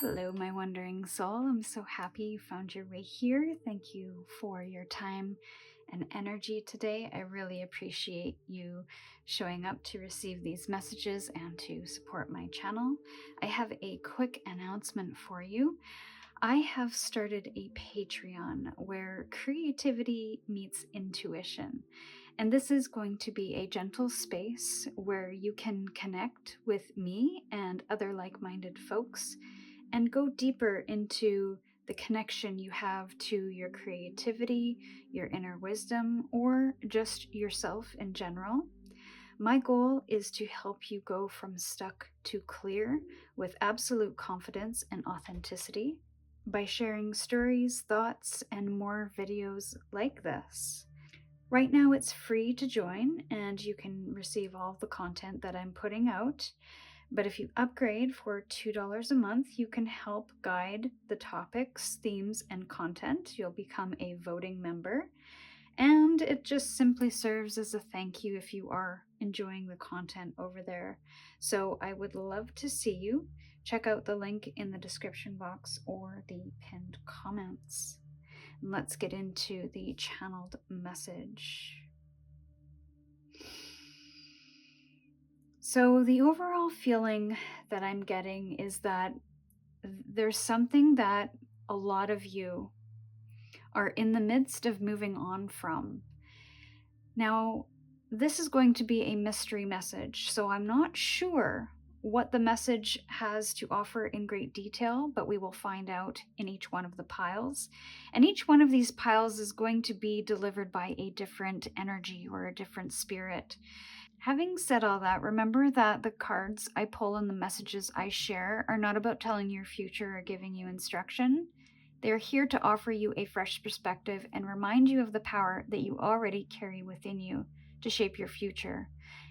Hello, my wandering soul. I'm so happy you found your way here. Thank you for your time and energy today. I really appreciate you showing up to receive these messages and to support my channel. I have a quick announcement for you. I have started a Patreon where creativity meets intuition. And this is going to be a gentle space where you can connect with me and other like minded folks and go deeper into the connection you have to your creativity, your inner wisdom, or just yourself in general. My goal is to help you go from stuck to clear with absolute confidence and authenticity by sharing stories, thoughts, and more videos like this. Right now, it's free to join, and you can receive all of the content that I'm putting out. But if you upgrade for $2 a month, you can help guide the topics, themes, and content. You'll become a voting member. And it just simply serves as a thank you if you are enjoying the content over there. So I would love to see you. Check out the link in the description box or the pinned comments. Let's get into the channeled message. So the overall feeling that I'm getting is that there's something that a lot of you are in the midst of moving on from. Now, this is going to be a mystery message, so I'm not sure what the message has to offer in great detail, but we will find out in each one of the piles. And each one of these piles is going to be delivered by a different energy or a different spirit. Having said all that, remember that the cards I pull and the messages I share are not about telling your future or giving you instruction. They are here to offer you a fresh perspective and remind you of the power that you already carry within you to shape your future.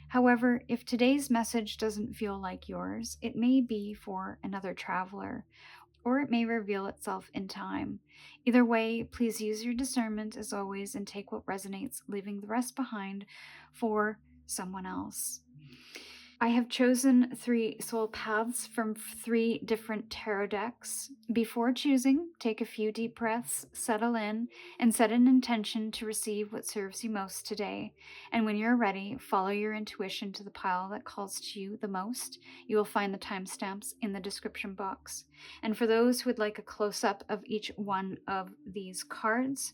However, if today's message doesn't feel like yours, it may be for another traveler, or it may reveal itself in time. Either way, please use your discernment as always and take what resonates, leaving the rest behind for someone else. I have chosen 3 soul paths from 3 different tarot decks. Before choosing, take a few deep breaths, settle in, and set an intention to receive what serves you most today. And when you're ready, follow your intuition to the pile that calls to you the most. You will find the timestamps in the description box. And for those who would like a close-up of each one of these cards,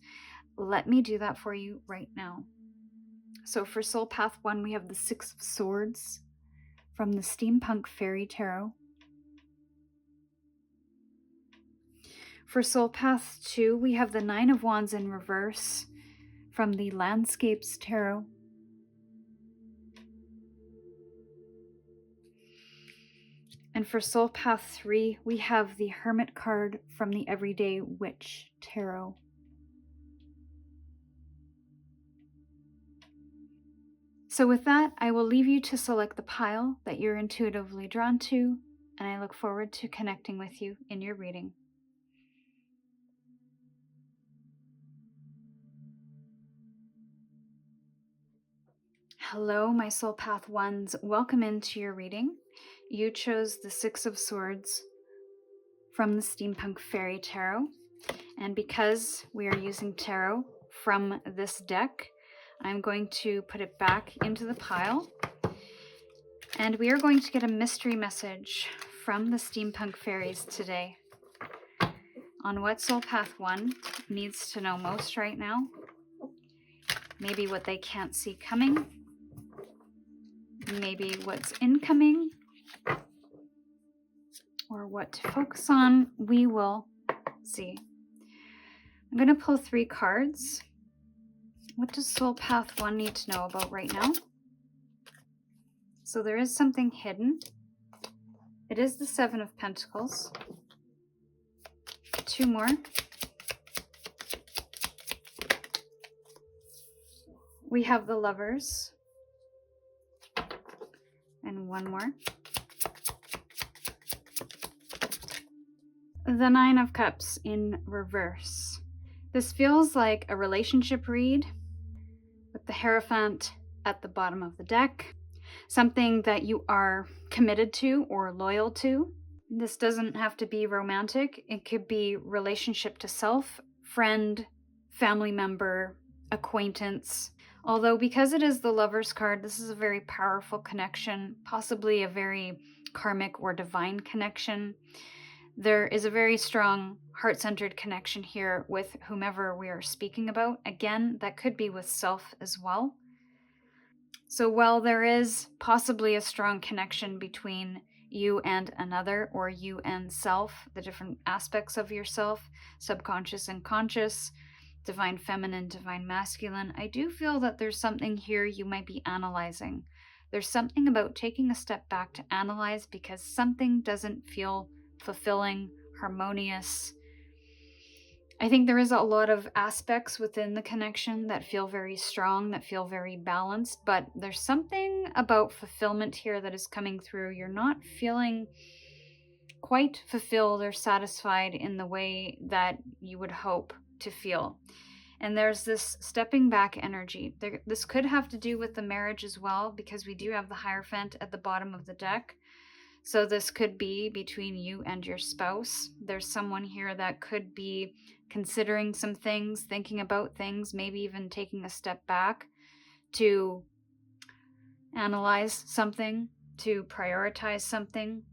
let me do that for you right now. So for Soul Path 1, we have the 6 of Swords from the Steampunk Fairy Tarot. For Soul Path 2, we have the 9 of Wands in reverse from the Landscapes Tarot. And for Soul Path 3, we have the Hermit card from the Everyday Witch Tarot. So with that, I will leave you to select the pile that you're intuitively drawn to, and I look forward to connecting with you in your reading. Hello, my Soul Path 1s. Welcome into your reading. You chose the 6 of Swords from the Steampunk Fairy Tarot. And because we are using tarot from this deck, I'm going to put it back into the pile. And we are going to get a mystery message from the Steampunk Fairies today on what Soul Path 1 needs to know most right now. Maybe what they can't see coming. Maybe what's incoming. Or what to focus on. We will see. I'm going to pull 3 cards. What does Soul Path 1 need to know about right now? So there is something hidden. It is the 7 of Pentacles. 2 more. We have the Lovers. And 1 more. The 9 of Cups in reverse. This feels like a relationship read with the Hierophant at the bottom of the deck. Something that you are committed to or loyal to. This doesn't have to be romantic. It could be relationship to self, friend, family member, acquaintance. Although, because it is the Lover's card, this is a very powerful connection, possibly a very karmic or divine connection. There is a very strong heart-centered connection here with whomever we are speaking about. Again, that could be with self as well. So while there is possibly a strong connection between you and another, or you and self, the different aspects of yourself, subconscious and conscious, divine feminine, divine masculine, I do feel that there's something here you might be analyzing. There's something about taking a step back to analyze because something doesn't feel fulfilling, harmonious. I think there is a lot of aspects within the connection that feel very strong, that feel very balanced, but there's something about fulfillment here that is coming through. You're not feeling quite fulfilled or satisfied in the way that you would hope to feel. And there's this stepping back energy. This could have to do with the marriage as well, because we do have the Hierophant at the bottom of the deck. So this could be between you and your spouse. There's someone here that could be considering some things, thinking about things, maybe even taking a step back to analyze something, to prioritize something.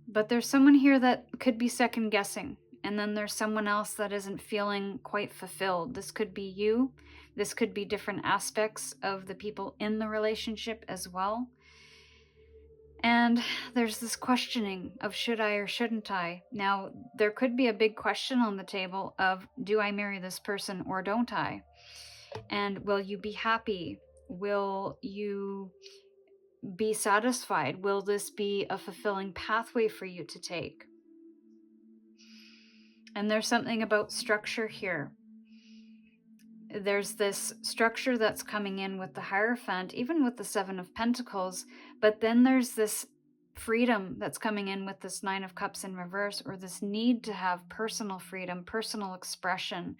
But there's someone here that could be second guessing. And then there's someone else that isn't feeling quite fulfilled. This could be you. This could be different aspects of the people in the relationship as well. And there's this questioning of should I or shouldn't I? Now, there could be a big question on the table of do I marry this person or don't I? And will you be happy? Will you be satisfied? Will this be a fulfilling pathway for you to take? And there's something about structure here. There's this structure that's coming in with the Hierophant, even with the Seven of Pentacles, but then there's this freedom that's coming in with this Nine of Cups in reverse, or this need to have personal freedom, personal expression,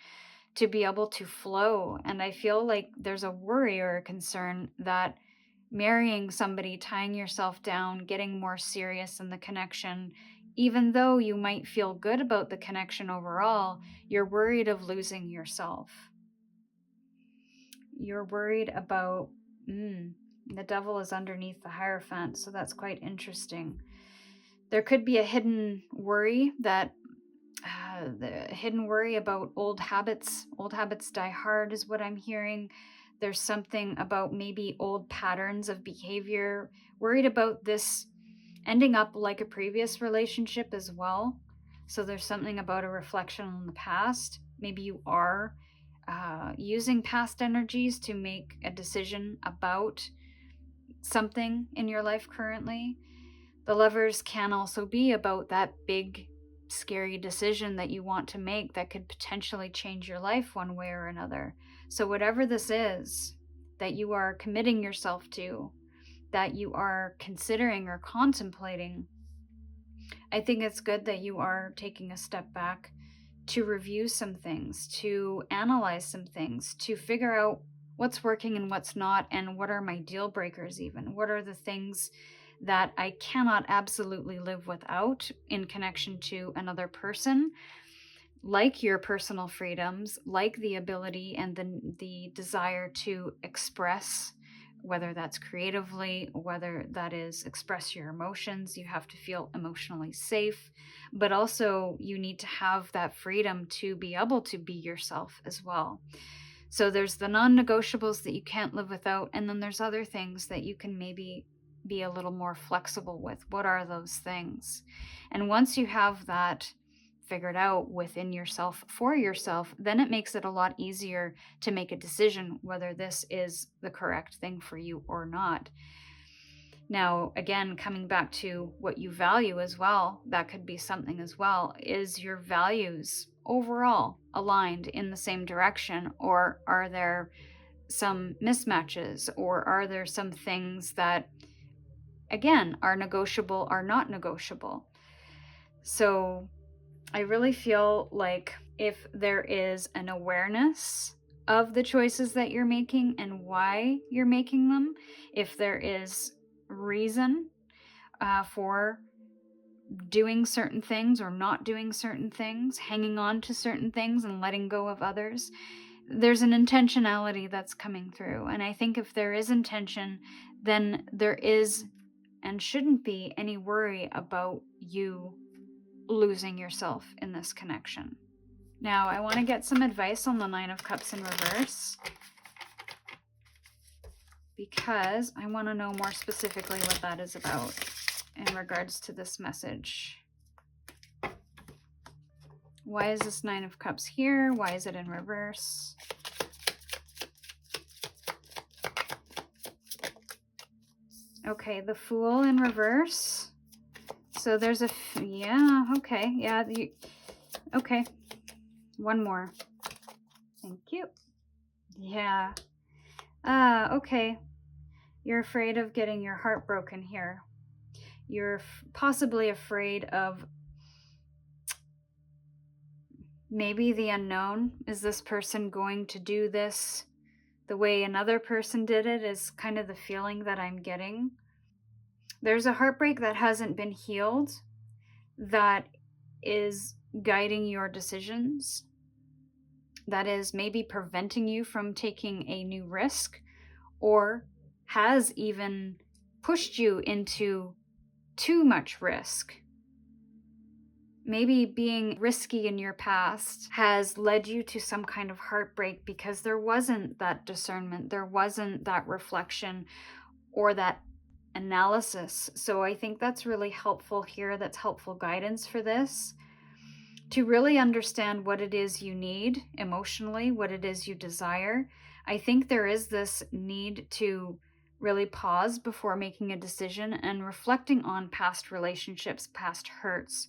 to be able to flow. And I feel like there's a worry or a concern that marrying somebody, tying yourself down, getting more serious in the connection, even though you might feel good about the connection overall, you're worried of losing yourself. You're worried about, the devil is underneath the Hierophant, so that's quite interesting. There could be a hidden worry that, the hidden worry about old habits. Old habits die hard is what I'm hearing. There's something about maybe old patterns of behavior, worried about this ending up like a previous relationship as well. So there's something about a reflection on the past. Maybe you are using past energies to make a decision about something in your life currently. The Lovers can also be about that big, scary decision that you want to make that could potentially change your life one way or another. So, whatever this is that you are committing yourself to, that you are considering or contemplating, I think it's good that you are taking a step back to review some things, to analyze some things, to figure out what's working and what's not, and what are my deal breakers even. What are the things that I cannot absolutely live without in connection to another person, like your personal freedoms, like the ability and the desire to express, whether that's creatively, whether that is express your emotions. You have to feel emotionally safe, but also you need to have that freedom to be able to be yourself as well. So there's the non-negotiables that you can't live without, and then there's other things that you can maybe be a little more flexible with. What are those things? And once you have that figured out within yourself for yourself, then it makes it a lot easier to make a decision whether this is the correct thing for you or not. Now, again, coming back to what you value as well, that could be something as well. Is your values overall aligned in the same direction, or are there some mismatches, or are there some things that, again, are negotiable, are not negotiable? So I really feel like if there is an awareness of the choices that you're making and why you're making them, if there is reason for doing certain things or not doing certain things, hanging on to certain things and letting go of others. There's an intentionality that's coming through. And I think if there is intention, then there is and shouldn't be any worry about you losing yourself in this connection. Now, I want to get some advice on the Nine of Cups in reverse, because I want to know more specifically what that is about in regards to this message. Why is this Nine of Cups here? Why is it in reverse? Okay, the Fool in reverse. So there's a, yeah, okay, yeah, okay. One more. Thank you. Yeah. Okay. You're afraid of getting your heart broken here. You're possibly afraid of maybe the unknown. Is this person going to do this the way another person did it, is kind of the feeling that I'm getting. There's a heartbreak that hasn't been healed that is guiding your decisions, that is maybe preventing you from taking a new risk, or has even pushed you into too much risk. Maybe being risky in your past has led you to some kind of heartbreak because there wasn't that discernment, there wasn't that reflection or that analysis. So I think that's really helpful here. That's helpful guidance for this, to really understand what it is you need emotionally, what it is you desire. I think there is this need to really pause before making a decision and reflecting on past relationships, past hurts,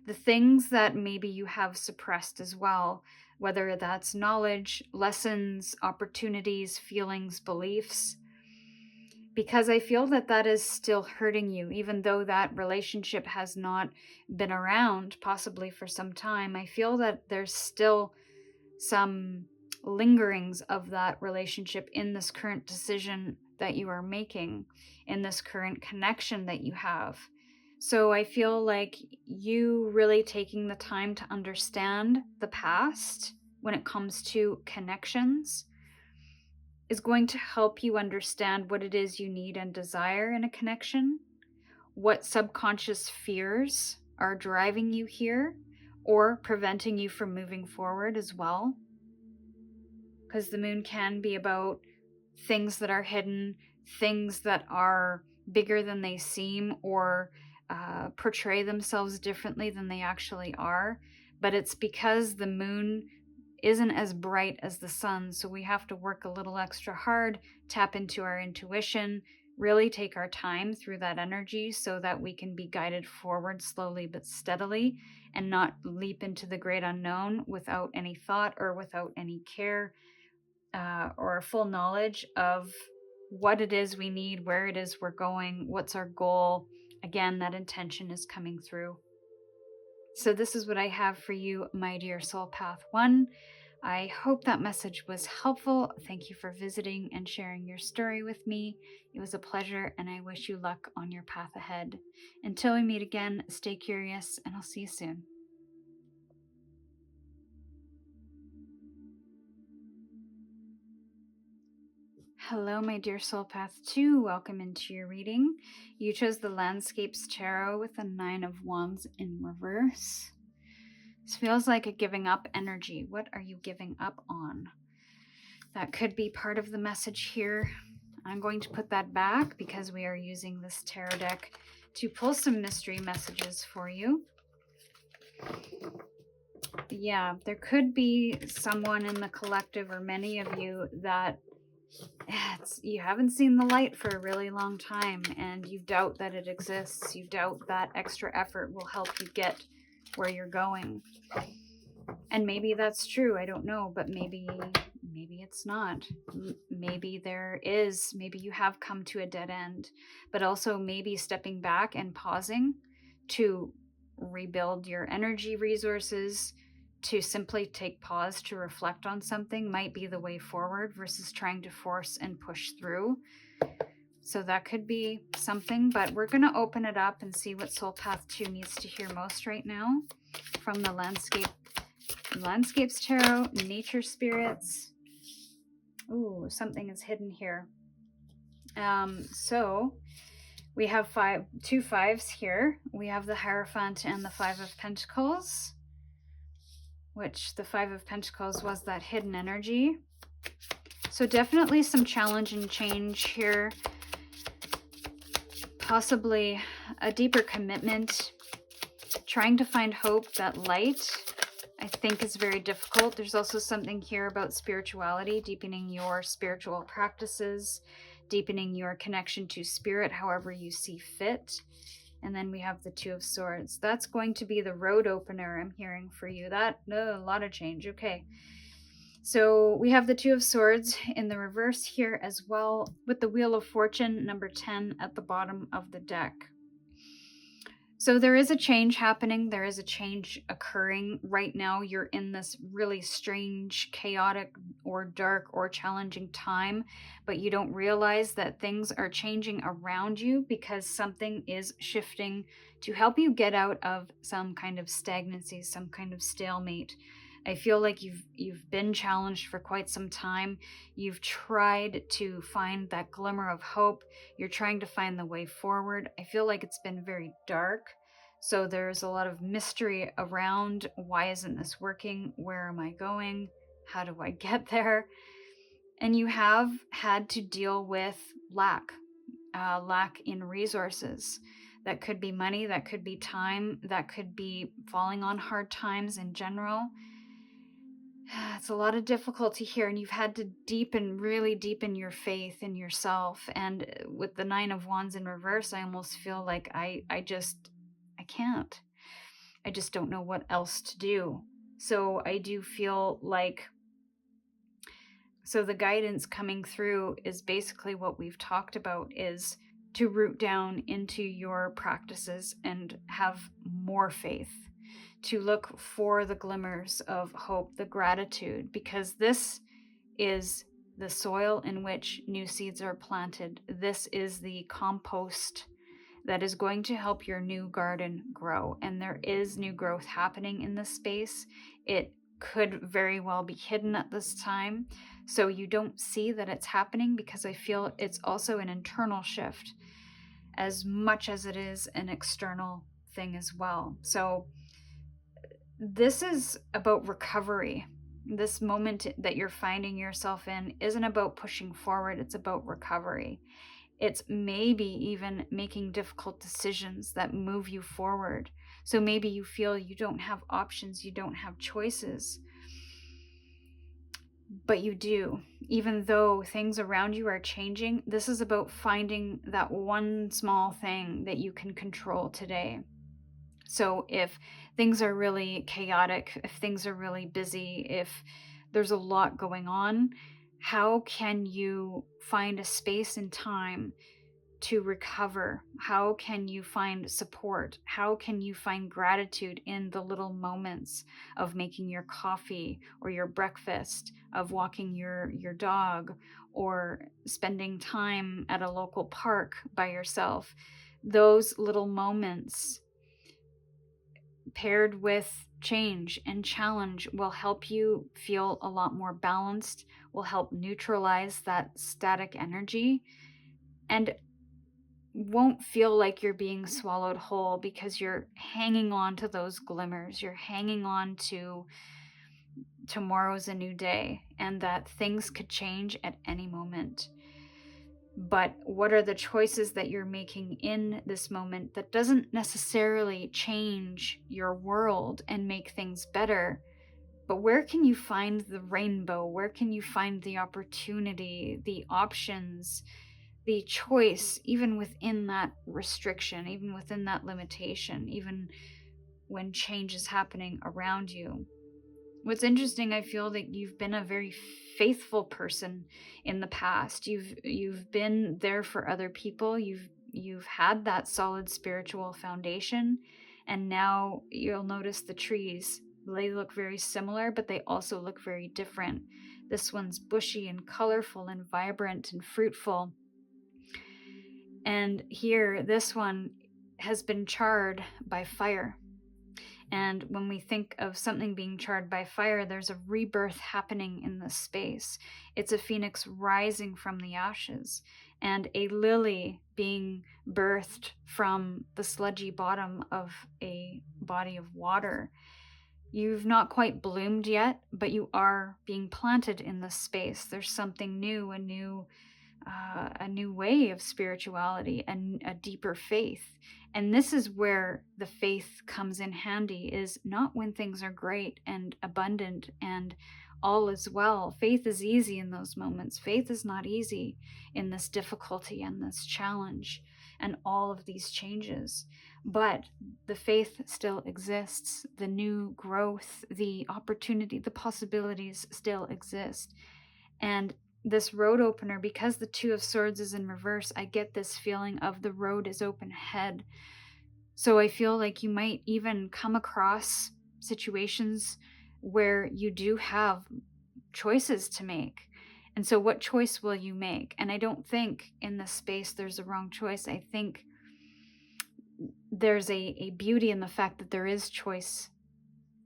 the things that maybe you have suppressed as well, whether that's knowledge, lessons, opportunities, feelings, beliefs. Because I feel that that is still hurting you, even though that relationship has not been around, possibly for some time. I feel that there's still some lingerings of that relationship in this current decision that you are making, in this current connection that you have. So I feel like you really taking the time to understand the past when it comes to connections is going to help you understand what it is you need and desire in a connection, what subconscious fears are driving you here or preventing you from moving forward as well. Because the moon can be about things that are hidden, things that are bigger than they seem, or portray themselves differently than they actually are. But it's because the moon isn't as bright as the sun, so we have to work a little extra hard, tap into our intuition, really take our time through that energy so that we can be guided forward slowly but steadily and not leap into the great unknown without any thought or without any care or full knowledge of what it is we need, where it is we're going, what's our goal. Again, that intention is coming through. So this is what I have for you, my dear Soul Path 1. I hope that message was helpful. Thank you for visiting and sharing your story with me. It was a pleasure, and I wish you luck on your path ahead. Until we meet again, stay curious, and I'll see you soon. Hello, my dear Soul Path 2. Welcome into your reading. You chose the Landscapes Tarot with the Nine of Wands in reverse. This feels like a giving up energy. What are you giving up on? That could be part of the message here. I'm going to put that back because we are using this tarot deck to pull some mystery messages for you. Yeah, there could be someone in the collective, or many of you, that you haven't seen the light for a really long time and you doubt that it exists. You doubt that extra effort will help you get where you're going. And maybe that's true, I don't know, but maybe it's not. Maybe there is, maybe you have come to a dead end, but also maybe stepping back and pausing to rebuild your energy resources, to simply take pause to reflect on something might be the way forward versus trying to force and push through. So that could be something, but we're going to open it up and see what Soul Path 2 needs to hear most right now from the Landscapes Tarot, Nature Spirits. Ooh, something is hidden here. So we have two fives here. We have the Hierophant and the Five of Pentacles, which the Five of Pentacles was that hidden energy. So definitely some challenge and change here. Possibly a deeper commitment. Trying to find hope, that light, I think is very difficult. There's also something here about spirituality, deepening your spiritual practices, deepening your connection to spirit however you see fit. And then we have the Two of Swords. That's going to be the road opener I'm hearing for you. That, a lot of change. Okay. So we have the Two of Swords in the reverse here as well, with the Wheel of Fortune, number 10, at the bottom of the deck. So there is a change happening. There is a change occurring right now. You're in this really strange, chaotic, or dark, or challenging time, but you don't realize that things are changing around you because something is shifting to help you get out of some kind of stagnancy, some kind of stalemate. I feel like you've been challenged for quite some time. You've tried to find that glimmer of hope. You're trying to find the way forward. I feel like it's been very dark. So there's a lot of mystery around, why isn't this working? Where am I going? How do I get there? And you have had to deal with lack in resources. That could be money, that could be time, that could be falling on hard times in general. It's a lot of difficulty here, and you've had to really deepen your faith in yourself. And with the Nine of Wands in reverse, I almost feel like I can't. I just don't know what else to do. So I do feel like, so the guidance coming through is basically what we've talked about, is to root down into your practices and have more faith, to look for the glimmers of hope, the gratitude, because this is the soil in which new seeds are planted. This is the compost that is going to help your new garden grow. And there is new growth happening in this space. It could very well be hidden at this time, so you don't see that it's happening, because I feel it's also an internal shift as much as it is an external thing as well. So this is about recovery. This moment that you're finding yourself in isn't about pushing forward, it's about recovery. It's maybe even making difficult decisions that move you forward. So maybe you feel you don't have options, you don't have choices, but you do. Even though things around you are changing, this is about finding that one small thing that you can control today. So if things are really chaotic, if things are really busy, if there's a lot going on, how can you find a space and time to recover? How can you find support? How can you find gratitude in the little moments of making your coffee or your breakfast, of walking your dog, or spending time at a local park by yourself? Those little moments paired with change and challenge will help you feel a lot more balanced, will help neutralize that static energy, and won't feel like you're being swallowed whole, because you're hanging on to those glimmers. You're hanging on to tomorrow's a new day, and that things could change at any moment. But what are the choices that you're making in this moment that doesn't necessarily change your world and make things better? But where can you find the rainbow? Where can you find the opportunity, the options, the choice, even within that restriction, even within that limitation, even when change is happening around you? What's interesting, I feel that you've been a very faithful person in the past. You've been there for other people. You've had that solid spiritual foundation, and now you'll notice the trees. They look very similar, but they also look very different. This one's bushy and colorful and vibrant and fruitful. And here, this one has been charred by fire. And when we think of something being charred by fire, there's a rebirth happening in this space. It's a phoenix rising from the ashes and a lily being birthed from the sludgy bottom of a body of water. You've not quite bloomed yet, but you are being planted in this space. There's something new, a new way of spirituality and a deeper faith. And this is where the faith comes in handy, is not when things are great and abundant and all is well. Faith is easy in those moments. Faith is not easy in this difficulty and this challenge and all of these changes. But the faith still exists. The new growth, the opportunity, the possibilities still exist. And this road opener, because the Two of Swords is in reverse, I get this feeling of the road is open ahead. So I feel like you might even come across situations where you do have choices to make. And so what choice will you make? And I don't think in this space there's a wrong choice. I think there's a beauty in the fact that there is choice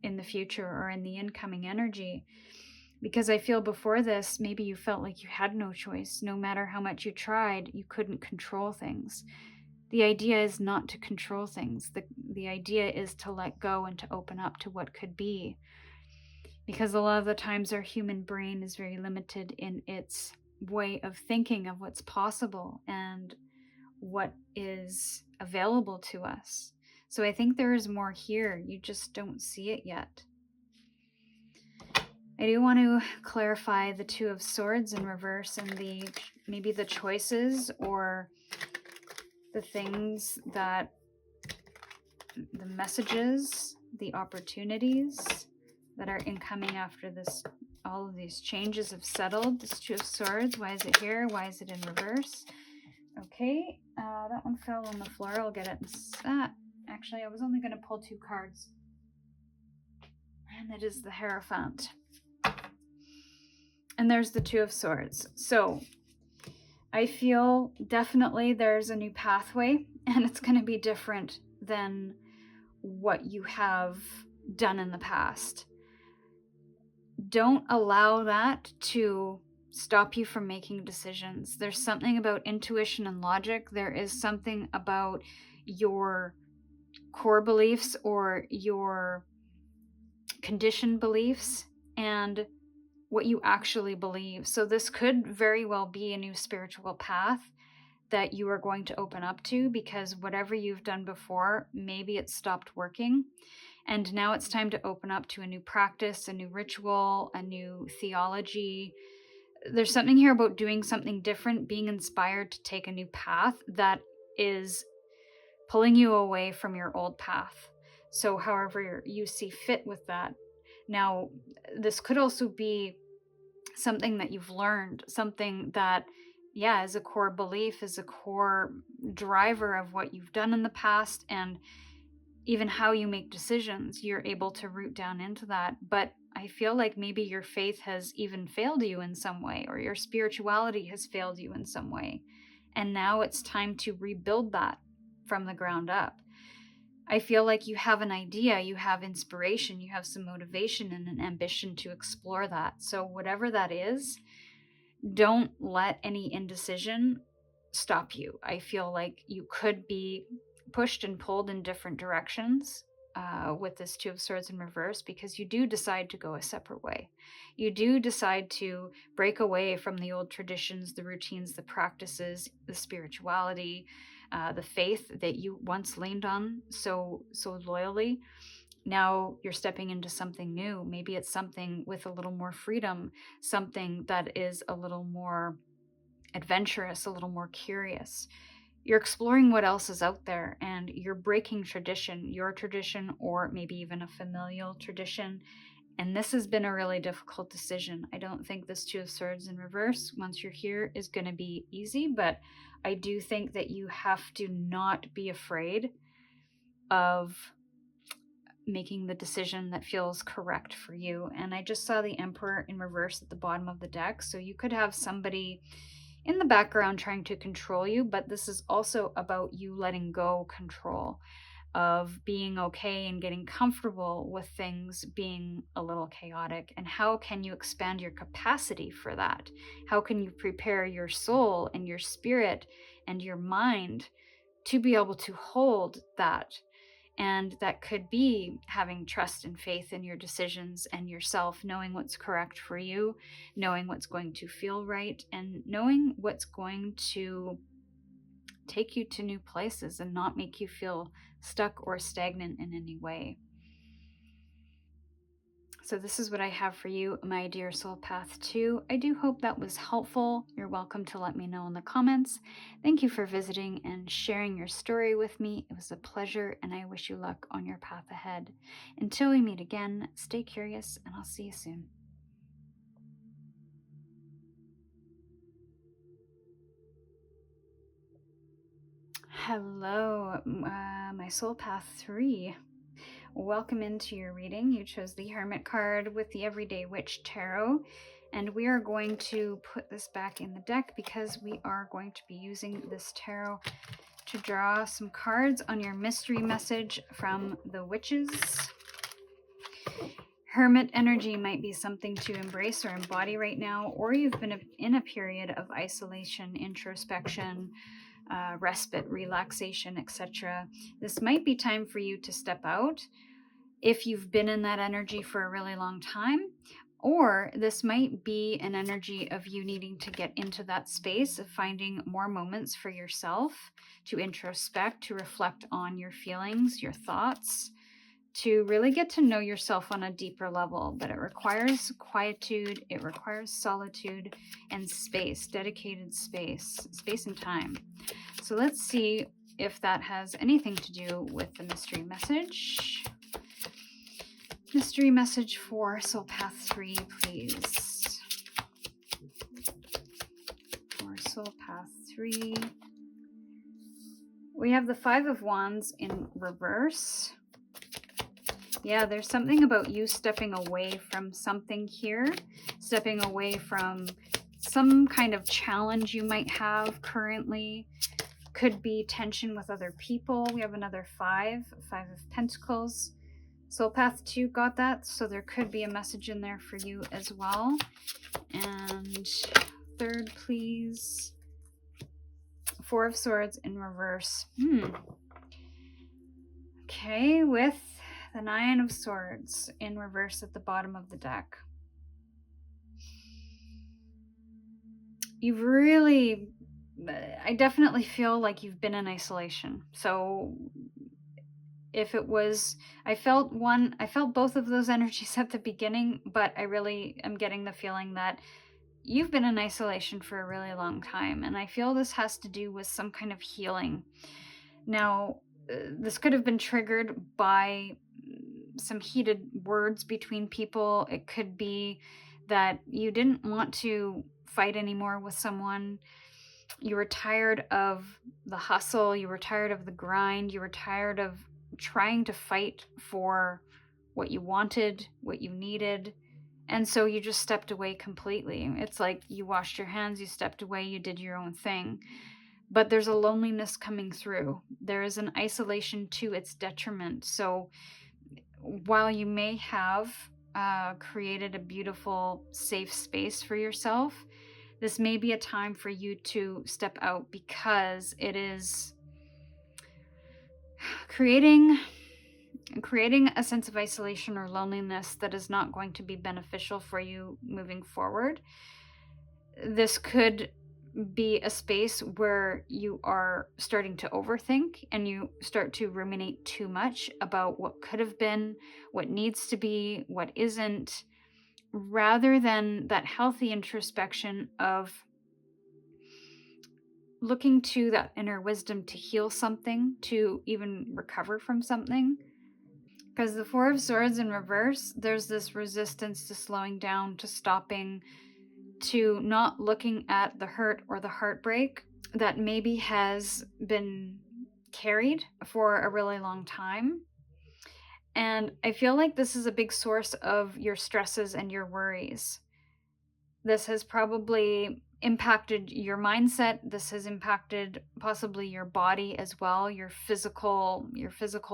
in the future or in the incoming energy. Because I feel before this, maybe you felt like you had no choice. No matter how much you tried, you couldn't control things. The idea is not to control things. The idea is to let go and to open up to what could be. Because a lot of the times our human brain is very limited in its way of thinking of what's possible and what is available to us. So I think there is more here. You just don't see it yet. I do want to clarify the Two of Swords in reverse and maybe the choices or the things that, the messages, the opportunities that are incoming after this. All of these changes have settled. This Two of Swords, why is it here? Why is it in reverse? Okay, that one fell on the floor. I'll get it. Actually, I was only going to pull 2 cards. And it is the Hierophant. And there's the Two of Swords. So I feel definitely there's a new pathway, and it's going to be different than what you have done in the past. Don't allow that to stop you from making decisions. There's something about intuition and logic. There is something about your core beliefs or your conditioned beliefs and what you actually believe. So this could very well be a new spiritual path that you are going to open up to, because whatever you've done before, maybe it stopped working. And now it's time to open up to a new practice, a new ritual, a new theology. There's something here about doing something different, being inspired to take a new path that is pulling you away from your old path. So however you see fit with that. Now, this could also be something that you've learned, something that, yeah, is a core belief, is a core driver of what you've done in the past, and even how you make decisions, you're able to root down into that. But I feel like maybe your faith has even failed you in some way, or your spirituality has failed you in some way. And now it's time to rebuild that from the ground up. I feel like you have an idea, you have inspiration, you have some motivation and an ambition to explore that. So whatever that is, don't let any indecision stop you. I feel like you could be pushed and pulled in different directions with this Two of Swords in reverse, because you do decide to go a separate way. You do decide to break away from the old traditions, the routines, the practices, the spirituality, the faith that you once leaned on so loyally. Now you're stepping into something new. Maybe it's something with a little more freedom, something that is a little more adventurous, a little more curious. You're exploring what else is out there, and you're breaking tradition, your tradition, or maybe even a familial tradition. And this has been a really difficult decision. I don't think this Two of Swords in reverse, once you're here, is going to be easy, but I do think that you have to not be afraid of making the decision that feels correct for you. And I just saw the Emperor in reverse at the bottom of the deck. So you could have somebody in the background trying to control you, but this is also about you letting go control, of being okay and getting comfortable with things being a little chaotic. And how can you expand your capacity for that? How can you prepare your soul and your spirit and your mind to be able to hold that? And that could be having trust and faith in your decisions and yourself, knowing what's correct for you, knowing what's going to feel right, and knowing what's going to take you to new places and not make you feel stuck or stagnant in any way. So this is what I have for you, my dear Soul Path 2. I do hope that was helpful. You're welcome to let me know in the comments. Thank you for visiting and sharing your story with me. It was a pleasure, and I wish you luck on your path ahead. Until we meet again, stay curious, and I'll see you soon. Hello, my Soul Path 3. Welcome into your reading. You chose the Hermit card with the Everyday Witch Tarot, and we are going to put this back in the deck because we are going to be using this tarot to draw some cards on your mystery message from the witches. Hermit energy might be something to embrace or embody right now, or you've been in a period of isolation, introspection, respite, relaxation, etc. This might be time for you to step out if you've been in that energy for a really long time, or this might be an energy of you needing to get into that space of finding more moments for yourself to introspect, to reflect on your feelings, your thoughts, to really get to know yourself on a deeper level. But it requires quietude, it requires solitude and space, dedicated space and time. So let's see if that has anything to do with the mystery message. Mystery message for Soul Path 3, please. For Soul Path 3. We have the Five of Wands in reverse. Yeah, there's something about you stepping away from something here. Stepping away from some kind of challenge you might have currently. Could be tension with other people. We have another Five of Pentacles. Soul Path 2 got that, so there could be a message in there for you as well. And third, please. Four of Swords in reverse. Okay, with the Nine of Swords in reverse at the bottom of the deck. You've really, I definitely feel like you've been in isolation. So if it was, I felt both of those energies at the beginning, but I really am getting the feeling that you've been in isolation for a really long time, and I feel this has to do with some kind of healing. Now, this could have been triggered by some heated words between people. It could be that you didn't want to fight anymore with someone. You were tired of the hustle, you were tired of the grind, you were tired of trying to fight for what you wanted, what you needed. And so you just stepped away completely. It's like you washed your hands, you stepped away, you did your own thing. But there's a loneliness coming through. There is an isolation to its detriment. So while you may have created a beautiful, safe space for yourself, this may be a time for you to step out, because it is creating a sense of isolation or loneliness that is not going to be beneficial for you moving forward. This could be a space where you are starting to overthink and you start to ruminate too much about what could have been, what needs to be, what isn't, rather than that healthy introspection of looking to that inner wisdom to heal something, to even recover from something. Because the Four of Swords in reverse, there's this resistance to slowing down, to stopping, to not looking at the hurt or the heartbreak that maybe has been carried for a really long time. And I feel like this is a big source of your stresses and your worries. This has probably impacted your mindset. This has impacted possibly your body as well, your physical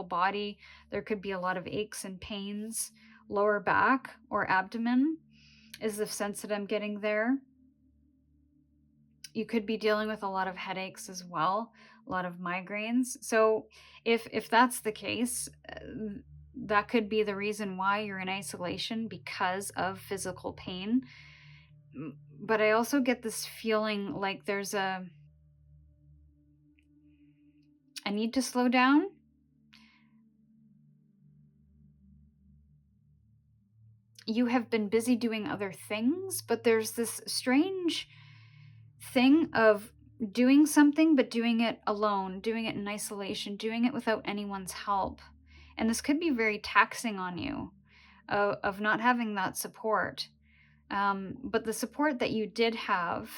body. There could be a lot of aches and pains, lower back or abdomen is the sense that I'm getting there. You could be dealing with a lot of headaches as well, a lot of migraines. So if that's the case, that could be the reason why you're in isolation, because of physical pain. But I also get this feeling like there's a need to slow down. You have been busy doing other things, but there's this strange thing of doing something, but doing it alone, doing it in isolation, doing it without anyone's help. And this could be very taxing on you, of not having that support. But the support that you did have,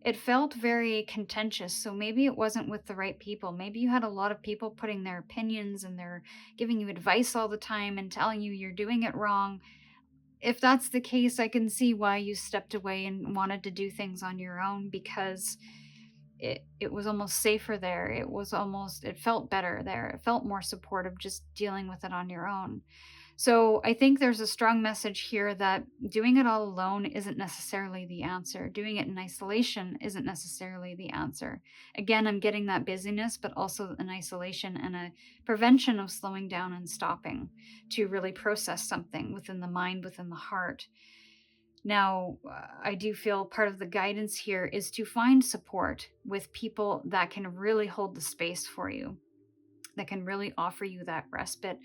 it felt very contentious. So maybe it wasn't with the right people. Maybe you had a lot of people putting their opinions and they're giving you advice all the time and telling you you're doing it wrong. If that's the case, I can see why you stepped away and wanted to do things on your own, because it was almost safer there. It felt better there. It felt more supportive just dealing with it on your own. So I think there's a strong message here that doing it all alone isn't necessarily the answer. Doing it in isolation isn't necessarily the answer. Again, I'm getting that busyness, but also an isolation and a prevention of slowing down and stopping to really process something within the mind, within the heart. Now, I do feel part of the guidance here is to find support with people that can really hold the space for you, that can really offer you that respite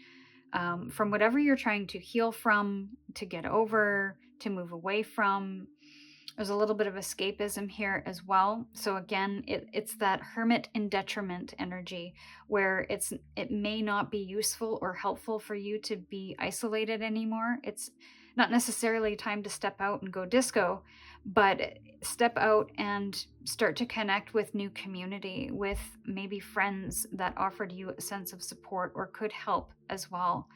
from whatever you're trying to heal from, to get over, to move away from. There's a little bit of escapism here as well. So again, it's that hermit in detriment energy, where it may not be useful or helpful for you to be isolated anymore. It's not necessarily time to step out and go disco, but step out and start to connect with new community, with maybe friends that offered you a sense of support or could help as well.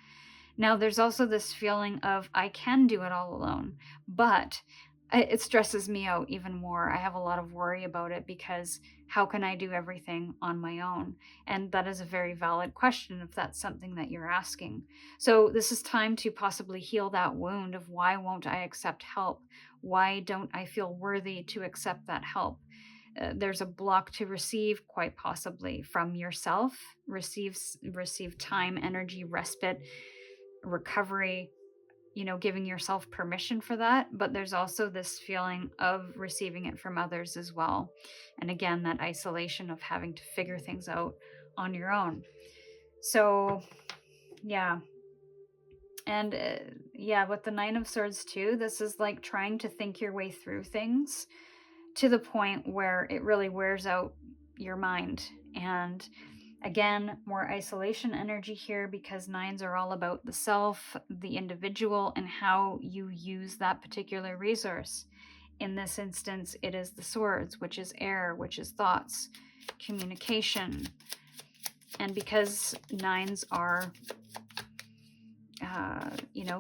Now, there's also this feeling of, I can do it all alone, but it stresses me out even more. I have a lot of worry about it, because how can I do everything on my own? And that is a very valid question if that's something that you're asking. So this is time to possibly heal that wound of, why won't I accept help? Why don't I feel worthy to accept that help? There's a block to receive, quite possibly from yourself. Receive time, energy, respite, recovery, giving yourself permission for that. But there's also this feeling of receiving it from others as well. And again, that isolation of having to figure things out on your own. So, yeah. And with the Nine of Swords too, this is like trying to think your way through things to the point where it really wears out your mind. And again, more isolation energy here, because nines are all about the self, the individual, and how you use that particular resource. In this instance, it is the swords, which is air, which is thoughts, communication. And because nines are,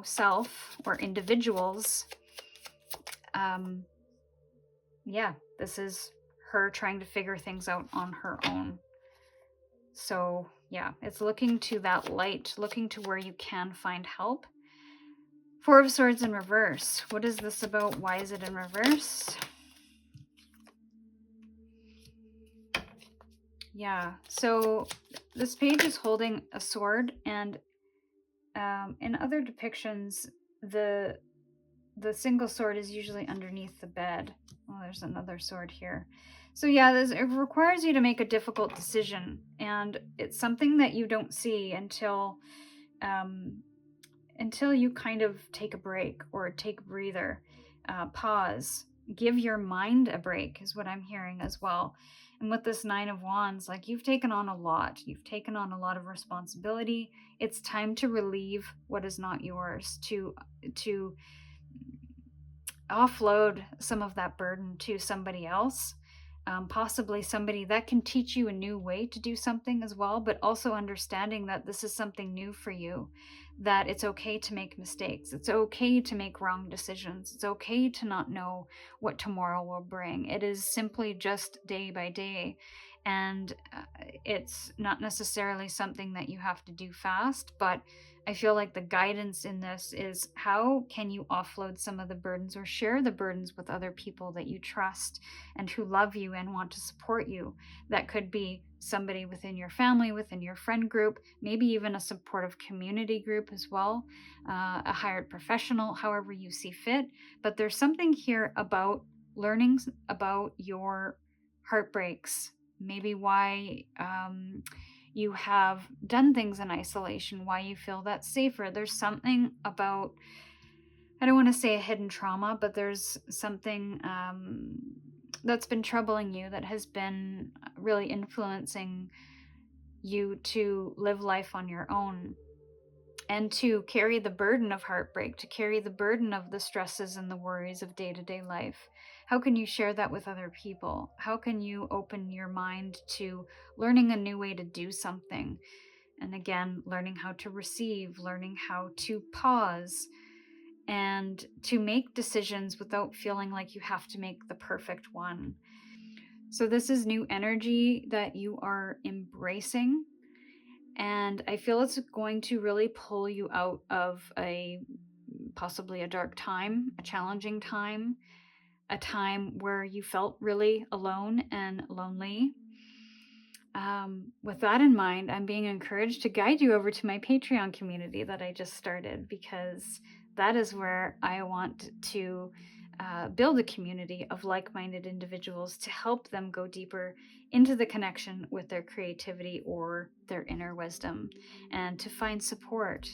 self or individuals, this is her trying to figure things out on her own. So, it's looking to that light, looking to where you can find help. Four of Swords in reverse. What is this about? Why is it in reverse? Yeah, so this page is holding a sword, and in other depictions, the single sword is usually underneath the bed. Oh, there's another sword here. So it requires you to make a difficult decision, and it's something that you don't see until you kind of take a break or take a breather, pause, give your mind a break is what I'm hearing as well. And with this Nine of Wands, like, you've taken on a lot. You've taken on a lot of responsibility. It's time to relieve what is not yours, to offload some of that burden to somebody else. possibly somebody that can teach you a new way to do something as well, but also understanding that this is something new for you, that it's okay to make mistakes. It's okay to make wrong decisions. It's okay to not know what tomorrow will bring. It is simply just day by day. And it's not necessarily something that you have to do fast, but I feel like the guidance in this is how can you offload some of the burdens or share the burdens with other people that you trust and who love you and want to support you. That could be somebody within your family, within your friend group, maybe even a supportive community group as well, a hired professional, however you see fit. But there's something here about learning about your heartbreaks, maybe why you have done things in isolation, why you feel that's safer. There's something about, I don't want to say a hidden trauma, but there's something that's been troubling you, that has been really influencing you to live life on your own and to carry the burden of heartbreak, to carry the burden of the stresses and the worries of day to day life. How can you share that with other people? How can you open your mind to learning a new way to do something? And again, learning how to receive, learning how to pause, and to make decisions without feeling like you have to make the perfect one. So, this is new energy that you are embracing. And I feel it's going to really pull you out of possibly a dark time, a challenging time, a time where you felt really alone and lonely. With that in mind, I'm being encouraged to guide you over to my Patreon community that I just started, because that is where I want to build a community of like minded individuals to help them go deeper into the connection with their creativity or their inner wisdom, and to find support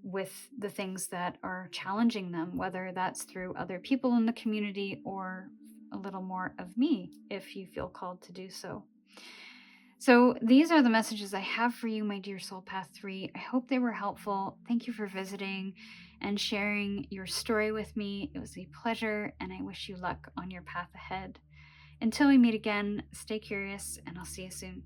with the things that are challenging them, whether that's through other people in the community or a little more of me if you feel called to do so. So, these are the messages I have for you, my dear Soul Path 3. I hope they were helpful. Thank you for visiting and sharing your story with me. It was a pleasure, and I wish you luck on your path ahead. Until we meet again, stay curious, and I'll see you soon.